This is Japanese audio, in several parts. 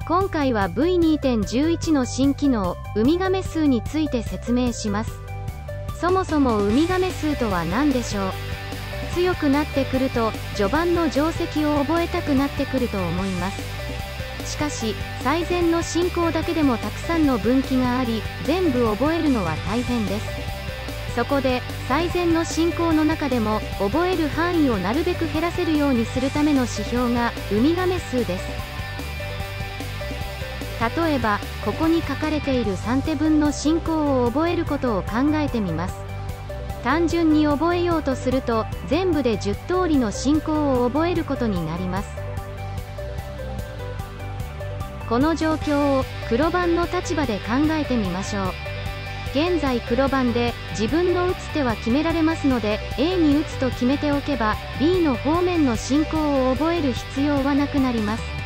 今回は V2.11 の新機能、ウミガメ数について説明します。そもそもウミガメ数とは何でしょう。強くなってくると、序盤の定石を覚えたくなってくると思います。しかし、最善の進行だけでもたくさんの分岐があり、全部覚えるのは大変です。そこで、最善の進行の中でも、覚える範囲をなるべく減らせるようにするための指標が、ウミガメ数です。例えば、ここに書かれている3手分の進行を覚えることを考えてみます。単純に覚えようとすると、全部で10通りの進行を覚えることになります。この状況を黒番の立場で考えてみましょう。現在黒番で自分の打つ手は決められますので A に打つと決めておけば B の方面の進行を覚える必要はなくなります。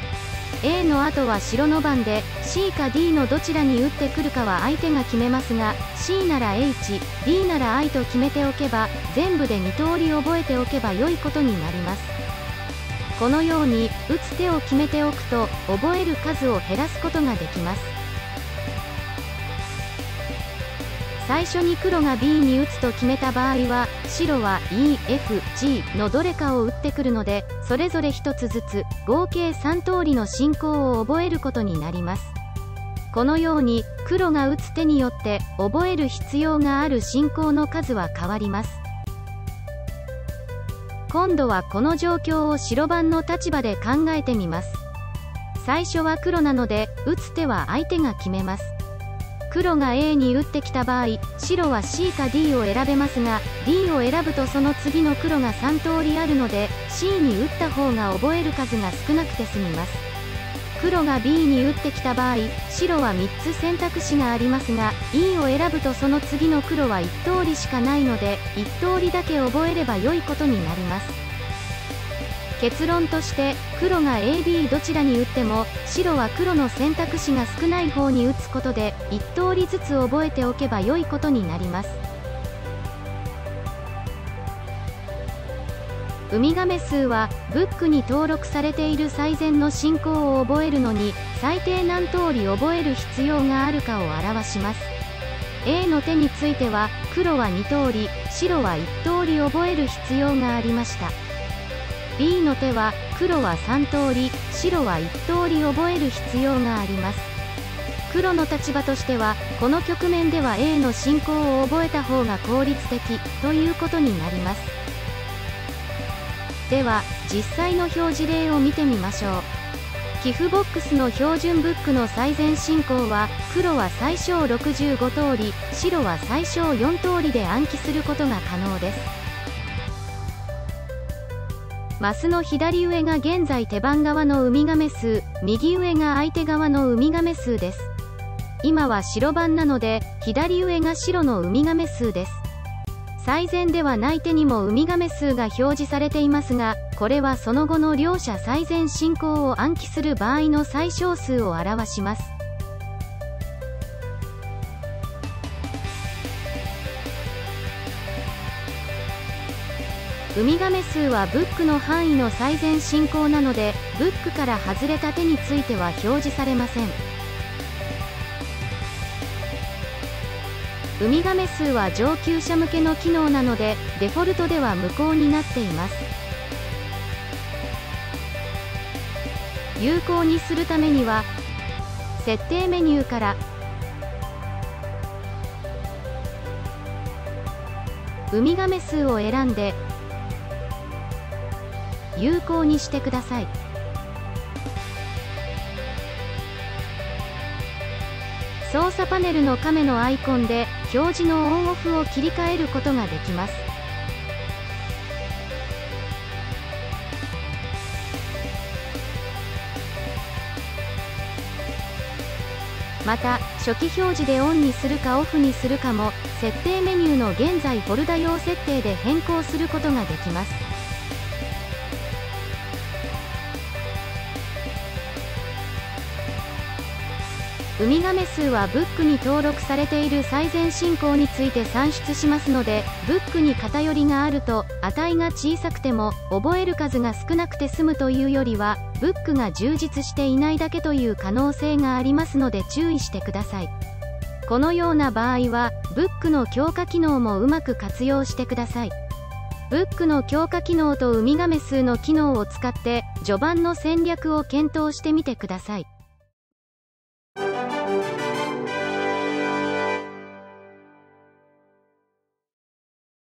A の後は白の番で C か D のどちらに打ってくるかは相手が決めますが C なら H、D なら I と決めておけば全部で2通り覚えておけば良いことになります。このように打つ手を決めておくと覚える数を減らすことができます。最初に黒が B に打つと決めた場合は白は E、F、G のどれかを打ってくるのでそれぞれ1つずつ合計3通りの進行を覚えることになります。このように黒が打つ手によって覚える必要がある進行の数は変わります。今度はこの状況を白番の立場で考えてみます。最初は黒なので打つ手は相手が決めます。黒が A に打ってきた場合白は C か D を選べますが D を選ぶとその次の黒が3通りあるので C に打った方が覚える数が少なくて済みます。黒が B に打ってきた場合白は3つ選択肢がありますが E を選ぶとその次の黒は1通りしかないので1通りだけ覚えれば良いことになります。結論として黒が A、B どちらに打っても白は黒の選択肢が少ない方に打つことで1通りずつ覚えておけば良いことになります。ウミガメ数はブックに登録されている最善の進行を覚えるのに最低何通り覚える必要があるかを表します。A の手については黒は2通り白は1通り覚える必要がありました。B の手は黒は3通り白は1通り覚える必要があります。黒の立場としてはこの局面では A の進行を覚えた方が効率的ということになります。では実際の表示例を見てみましょう。寄付ボックスの標準ブックの最善進行は黒は最小65通り白は最小4通りで暗記することが可能です。マスの左上が現在手番側のウミガメ数、右上が相手側のウミガメ数です。今は白番なので、左上が白のウミガメ数です。最善ではない手にもウミガメ数が表示されていますが、これはその後の両者最善進行を暗記する場合の最小数を表します。ウミガメ数はブックの範囲の最善進行なので、ブックから外れた手については表示されません。ウミガメ数は上級者向けの機能なので、デフォルトでは無効になっています。有効にするためには、設定メニューから、ウミガメ数を選んで、有効にしてください。操作パネルの亀のアイコンで表示のオンオフを切り替えることができます。また、初期表示でオンにするかオフにするかも、設定メニューの現在フォルダ用設定で変更することができます。ウミガメ数はブックに登録されている最善進行について算出しますので、ブックに偏りがあると、値が小さくても、覚える数が少なくて済むというよりは、ブックが充実していないだけという可能性がありますので注意してください。このような場合は、ブックの強化機能もうまく活用してください。ブックの強化機能とウミガメ数の機能を使って、序盤の戦略を検討してみてください。